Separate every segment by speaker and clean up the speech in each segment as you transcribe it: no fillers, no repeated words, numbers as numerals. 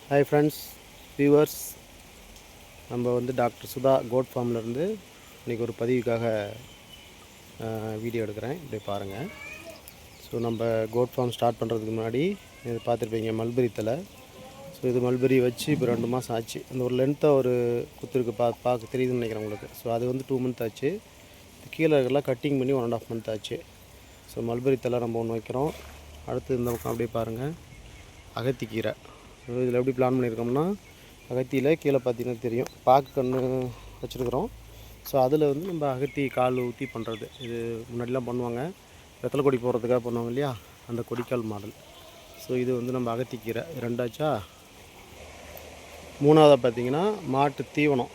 Speaker 1: Hi friends, viewers. நம்ம வந்து doctor Sudha code ஃபார்ம்லேருந்து இன்றைக்கி ஒரு பதிவுக்காக வீடியோ எடுக்கிறேன். இப்படி பாருங்கள். ஸோ நம்ம கோட் ஃபார்ம் ஸ்டார்ட் பண்ணுறதுக்கு முன்னாடி இது பார்த்துருப்பீங்க, மல்பெரி தலை. ஸோ இது மல்பெரி வச்சு இப்போ 2 மாதம் ஆச்சு. அந்த ஒரு லென்த்தாக ஒரு குத்துருக்கு பார்க்க தெரியுதுன்னு நினைக்கிறேன் உங்களுக்கு. ஸோ அது வந்து 2 மந்த் ஆச்சு. கீழே இருக்கலாம் கட்டிங் பண்ணி 1.5 மந்த் ஆச்சு. ஸோ மல்பெரி தலை நம்ம ஒன்று வைக்கிறோம். அடுத்து இந்த பக்கம் அப்படியே பாருங்கள், அகத்திக்கீரை. இதில் எப்படி பிளான் பண்ணியிருக்கோம்னா, அகத்தியில் கீழே பார்த்தீங்கன்னா தெரியும், பாக்கு கன்று வச்சுருக்குறோம். ஸோ அதில் வந்து நம்ம அகத்தி கால் ஊற்றி பண்ணுறது. இது முன்னாடிலாம் பண்ணுவாங்க, வெத்தலை கொடி போடுறதுக்காக பண்ணுவாங்க இல்லையா, அந்த கொடிக்கால் மாடல். ஸோ இது வந்து நம்ம அகத்திக்கீரை ரெண்டாச்சா. மூணாவதாக பார்த்தீங்கன்னா மாட்டு தீவனம்,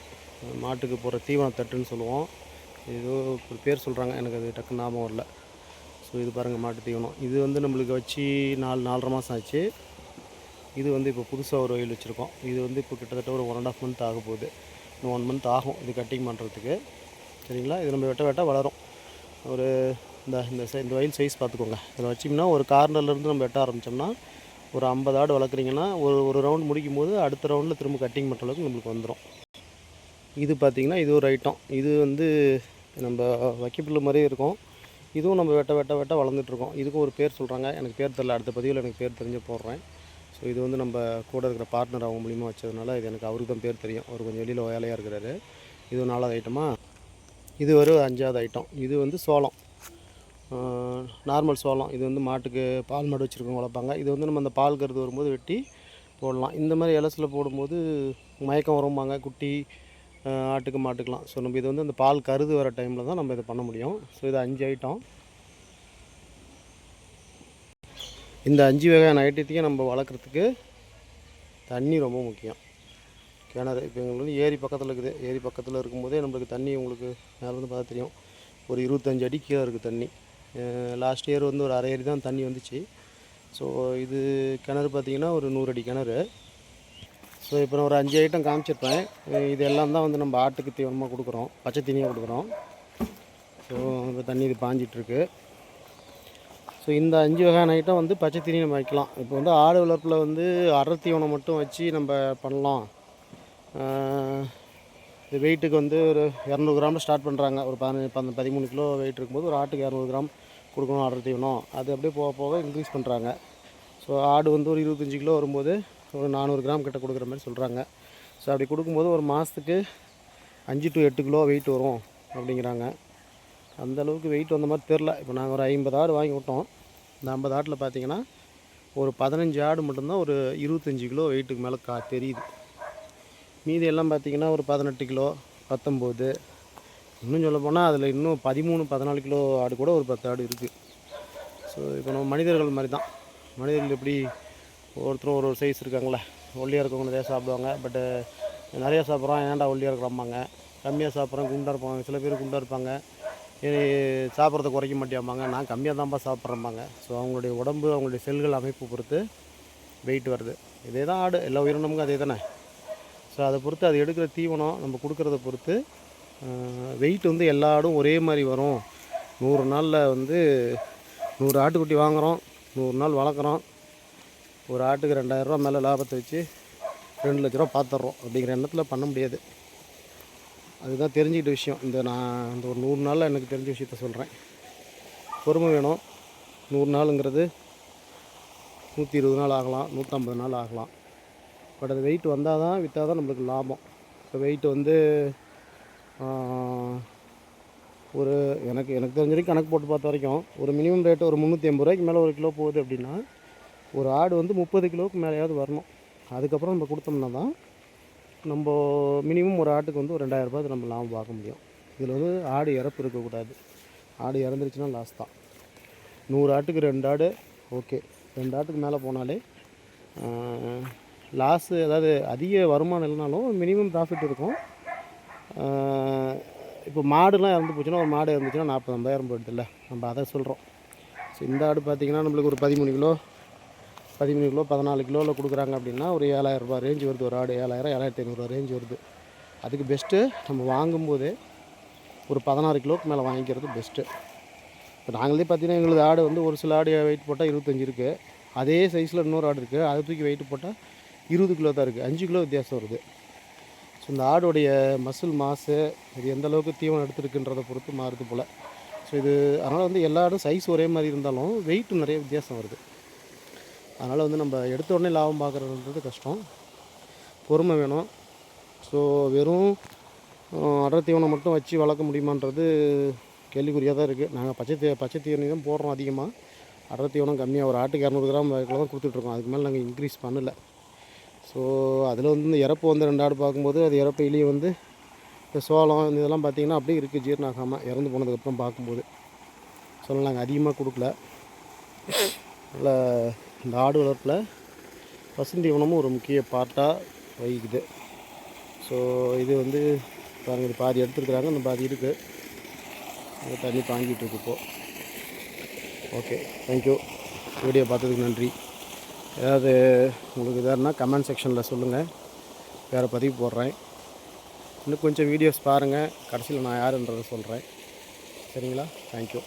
Speaker 1: மாட்டுக்கு போகிற தீவன தட்டுன்னு சொல்லுவோம். ஏதோ ஒரு பேர் சொல்கிறாங்க, எனக்கு அது டக்குன்னு ஞாபகம் வரல. ஸோ இது பாருங்கள், மாட்டு தீவனம். இது வந்து நம்மளுக்கு வச்சு 4.5 மாதம் ஆச்சு. இது வந்து இப்போ புதுசாக ஒரு வயல் வச்சுருக்கோம். இது வந்து இப்போ கிட்டத்தட்ட ஒரு 1.5 மந்த் ஆக போகுது. இன்னும் 1 மந்த் ஆகும் இது கட்டிங் பண்ணுறதுக்கு. சரிங்களா? இது நம்ம வெட்ட வளரும். ஒரு இந்த வயல் சைஸ் பார்த்துக்கோங்க. இதில் வச்சிங்கன்னா ஒரு கார்னர்லேருந்து நம்ம வெட்ட ஆரம்பித்தோம்னா ஒரு 50 ஆடு வளர்க்குறீங்கன்னா ஒரு ரவுண்ட் முடிக்கும் போது அடுத்த ரவுண்டில் திரும்ப கட்டிங் பண்ணுற அளவுக்கு நம்மளுக்கு வந்துடும். இது பார்த்திங்கன்னா இது ஒரு ஐட்டம். இது வந்து நம்ம வைக்கப்புல்லு மாதிரியே இருக்கும். இதுவும் நம்ம வெட்ட வளர்ந்துட்டுருக்கோம். இதுக்கும் ஒரு பேர் சொல்கிறாங்க, எனக்கு பேர் தெரியல. அடுத்த பதிவில் எனக்கு பேர் தெரிஞ்சு போடுறேன். ஸோ இது வந்து நம்ம கூட இருக்கிற பார்ட்னர் அவங்க மூலிமா வச்சதுனால இது எனக்கு அவருக்கு தான் பேர் தெரியும். அவர் கொஞ்சம் வெளியில் வேலையாக இருக்கிறாரு. இது 4வது ஐட்டமா. இது ஒரு 5வது ஐட்டம். இது வந்து சோளம், நார்மல் சோளம். இது வந்து மாட்டுக்கு பால் மாடு வச்சுருக்கவங்க வளர்ப்பாங்க. இது வந்து நம்ம அந்த பால் கருது வரும்போது வெட்டி போடலாம். இந்த மாதிரி இலசில் போடும்போது மயக்கம் வரும்பாங்க குட்டி ஆட்டுக்கு மாட்டுக்கலாம். ஸோ நம்ம இது வந்து அந்த பால் கருது வர டைமில் தான் நம்ம இதை பண்ண முடியும். ஸோ இது 5 ஐட்டம். இந்த 5 வகையான ஐட்டத்தையும் நம்ம வளர்க்குறதுக்கு தண்ணி ரொம்ப முக்கியம். கிணறு இப்போ எங்களுக்கு வந்து ஏரி பக்கத்தில் இருக்குது. ஏரி பக்கத்தில் இருக்கும்போதே நம்மளுக்கு தண்ணி உங்களுக்கு மேலேருந்து பார்த்து தெரியும், ஒரு 25 அடி கீழே இருக்குது தண்ணி. லாஸ்ட் இயர் வந்து ஒரு அரை ஏரி தான் தண்ணி வந்துச்சு. ஸோ இது கிணறு பார்த்திங்கன்னா ஒரு 100 அடி கிணறு. ஸோ இப்போ நான் ஒரு 5 ஐட்டம் காமிச்சிருப்பேன். இது எல்லாம் தான் வந்து நம்ம ஆட்டுக்கு தீவனமாக கொடுக்குறோம், பச்சை தீனியாக கொடுக்குறோம். ஸோ இப்போ தண்ணி இது பாஞ்சிட்ருக்கு. ஸோ இந்த 5 வகையான ஐட்டம் வந்து பச்சை தீனி நம்ம வைக்கலாம். இப்போ வந்து ஆடு வளர்ப்பில் வந்து அடர் தீவனம் மட்டும் வச்சு நம்ம பண்ணலாம். இது வெயிட்டுக்கு வந்து ஒரு 200 கிராமில் ஸ்டார்ட் பண்ணுறாங்க. ஒரு 13 கிலோ வெயிட் இருக்கும்போது ஒரு ஆட்டுக்கு 200 கிராம் கொடுக்கணும் அடர் தீவனம். அது அப்படியே போக போக இன்க்ரீஸ் பண்ணுறாங்க. ஸோ ஆடு வந்து ஒரு 25 கிலோ வரும்போது ஒரு 400 கிராம் கிட்ட கொடுக்குற மாதிரி சொல்கிறாங்க. ஸோ அப்படி கொடுக்கும்போது ஒரு மாதத்துக்கு 5 to 8 கிலோ வெயிட் வரும் அப்படிங்கிறாங்க. அந்தளவுக்கு வெயிட் வந்த மாதிரி தெரில. இப்போ நாங்கள் ஒரு 50 ஆடு வாங்கி விட்டோம். இந்த 50 ஆட்டில் பார்த்திங்கன்னா ஒரு 15 ஆடு மட்டும்தான் ஒரு 25 கிலோ வெயிட்டுக்கு மேலே தெரியுது. மீதி எல்லாம் பார்த்திங்கன்னா ஒரு 18 கிலோ, 19, இன்னும் சொல்ல போனால் அதில் இன்னும் 13, 14 கிலோ ஆடு கூட ஒரு 10 ஆடு இருக்குது. ஸோ இப்போ நம்ம மனிதர்கள் மாதிரி தான். மனிதர்கள் எப்படி ஒருத்தரும் ஒரு சைஸ் இருக்காங்களே, ஒல்லியாக இருக்கவங்க நிறையா சாப்பிடுவாங்க. பட்டு நிறையா சாப்பிட்றோம், ஏன்டா ஒல்லியாக இருக்கிறாம்பாங்க. கம்மியாக சாப்பிட்றோம், குண்டாக இருப்பாங்க. சில பேர் குண்டாக இருப்பாங்க, சாப்பிட்றத குறைக்க மாட்டேம்பாங்க. நான் கம்மியாக தான்ப்பா சாப்பிட்றேம்பாங்க. ஸோ அவங்களுடைய உடம்பு, அவங்களுடைய செல்கள் அமைப்பு பொறுத்து வெயிட் வருது. இதே தான் ஆடு, எல்லா உயிரினமும் அதே தானே. ஸோ அதை பொறுத்து அது எடுக்கிற தீவனம் நம்ம கொடுக்குறத பொறுத்து வெயிட் வந்து எல்லா ஆடும் ஒரே மாதிரி வரும். 100 நாளில் வந்து 100 ஆட்டுக்குட்டி வாங்குகிறோம், 100 நாள் வளர்க்குறோம், ஒரு ஆட்டுக்கு 2000 ரூபா மேலே லாபத்தை வச்சு 2 லட்ச ரூபா பார்த்துட்றோம் அப்படிங்கிற எண்ணத்தில் பண்ண முடியாது. அதுதான் தெரிஞ்சுக்கிட்ட விஷயம். நான் இந்த ஒரு 100 நாளில் எனக்கு தெரிஞ்ச விஷயத்த சொல்கிறேன். பொறுமை வேணும். 100 நாளுங்கிறது 120 நாள் ஆகலாம், 150 நாள் ஆகலாம். பட் அது வெயிட் வந்தால் தான், விற்றால் தான் நம்மளுக்கு லாபம். இப்போ வெயிட் வந்து ஒரு எனக்கு தெரிஞ்ச வரைக்கும் கணக்கு போட்டு பார்த்த வரைக்கும் ஒரு மினிமம் ரேட்டு ஒரு 380 ரூபாய்க்கு மேலே ஒரு கிலோ போகுது அப்படின்னா ஒரு ஆடு வந்து 30 கிலோவுக்கு மேலேயாவது வரணும். அதுக்கப்புறம் நம்ம கொடுத்தோம்னா தான் நம்ம மினிமம் ஒரு ஆட்டுக்கு வந்து ஒரு 2000 ரூபாய் நம்ம லாபம் பார்க்க முடியும். இதில் வந்து ஆடு இறப்பு இருக்கக்கூடாது. ஆடு இறந்துருச்சுன்னா லாஸ் தான். 100 ஆட்டுக்கு 2 ஆடு ஓகே. 2 ஆட்டுக்கு மேலே போனாலே லாஸு, அதாவது அதிக வருமானம் இல்லைனாலும் மினிமம் ப்ராஃபிட் இருக்கும். இப்போ மாடுலாம் இறந்து போச்சுன்னா, ஒரு மாடு இறந்துச்சுன்னா 40-50 போயிடுதில்ல, நம்ம அதை சொல்கிறோம். ஸோ இந்த ஆடு பார்த்திங்கன்னா நம்மளுக்கு ஒரு 13 கிலோ 14 கிலோவில் கொடுக்குறாங்க அப்படின்னா ஒரு 7000 ரூபா ரேஞ்ச் வருது. ஒரு ஆடு 7000, 7500 ரேஞ்ச் வருது. அதுக்கு பெஸ்ட்டு நம்ம வாங்கும்போதே ஒரு 16 கிலோவுக்கு மேலே வாங்கிக்கிறது பெஸ்ட்டு. இப்போ நாங்களே பார்த்திங்கன்னா எங்களுக்கு ஆடு வந்து ஒரு சில ஆடு வெயிட் போட்டால் 25 இருக்குது. அதே சைஸில் இன்னொரு ஆடு இருக்குது, அதை தூக்கி வெயிட் போட்டால் 20 கிலோ தான் இருக்குது, 5 கிலோ வித்தியாசம் வருது. ஸோ இந்த ஆடோடைய மசில் மாசு இது எந்த அளவுக்கு தீவனம் எடுத்துருக்குன்றதை பொறுத்து மாறுது போல். ஸோ இது அதனால் வந்து எல்லா ஆடும் சைஸ் ஒரே மாதிரி இருந்தாலும் வெயிட்டு நிறைய வித்தியாசம் வருது. அதனால் வந்து நம்ம எடுத்த உடனே லாபம் பார்க்குறதுன்றது கஷ்டம், பொறுமை வேணும். ஸோ வெறும் அடர் தீவனம் மட்டும் வச்சு வளர்க்க முடியுமான்றது கேள்விக்குறியாக தான் இருக்குது. நாங்கள் பச்சை தீவனம் தான் போடுறோம் அதிகமாக. அடர் தீவனம் கம்மியாக, ஒரு ஆட்டுக்கு 200 கிராம் வரைக்கும் தான் கொடுத்துட்ருக்கோம். அதுக்கு மேலே நாங்கள் இன்க்ரீஸ் பண்ணலை. ஸோ அதில் வந்து இந்த இறப்பு வந்து 2 ஆடு பார்க்கும்போது அது இறப்பையிலேயே வந்து இந்த சோளம் இந்த இதெல்லாம் பார்த்திங்கன்னா அப்படியே இருக்குது, ஜீரணாகாமல் இறந்து போனதுக்கப்புறம் பார்க்கும்போது. ஸோ நாங்கள் அதிகமாக கொடுக்கல. நல்லா இந்த ஆடு வளர்ப்பில் பசுந்தீவனமும் ஒரு முக்கிய பார்ட்டாக வகிக்குது. ஸோ இது வந்து பாருங்கள், இது பாதி எடுத்துருக்குறாங்க, இந்த பாதி இருக்குது, அது தண்ணி பாஞ்சிகிட்ருக்கு இப்போது. Okay, thank you. வீடியோ பார்த்ததுக்கு நன்றி. ஏதாவது உங்களுக்கு எதாருன்னா கமெண்ட் செக்ஷனில் சொல்லுங்கள், வேறு பதிவு போடுறேன். இன்னும் கொஞ்சம் வீடியோஸ் பாருங்கள், கடைசியில் நான் யாருன்றதை சொல்கிறேன். சரிங்களா? தேங்க்யூ.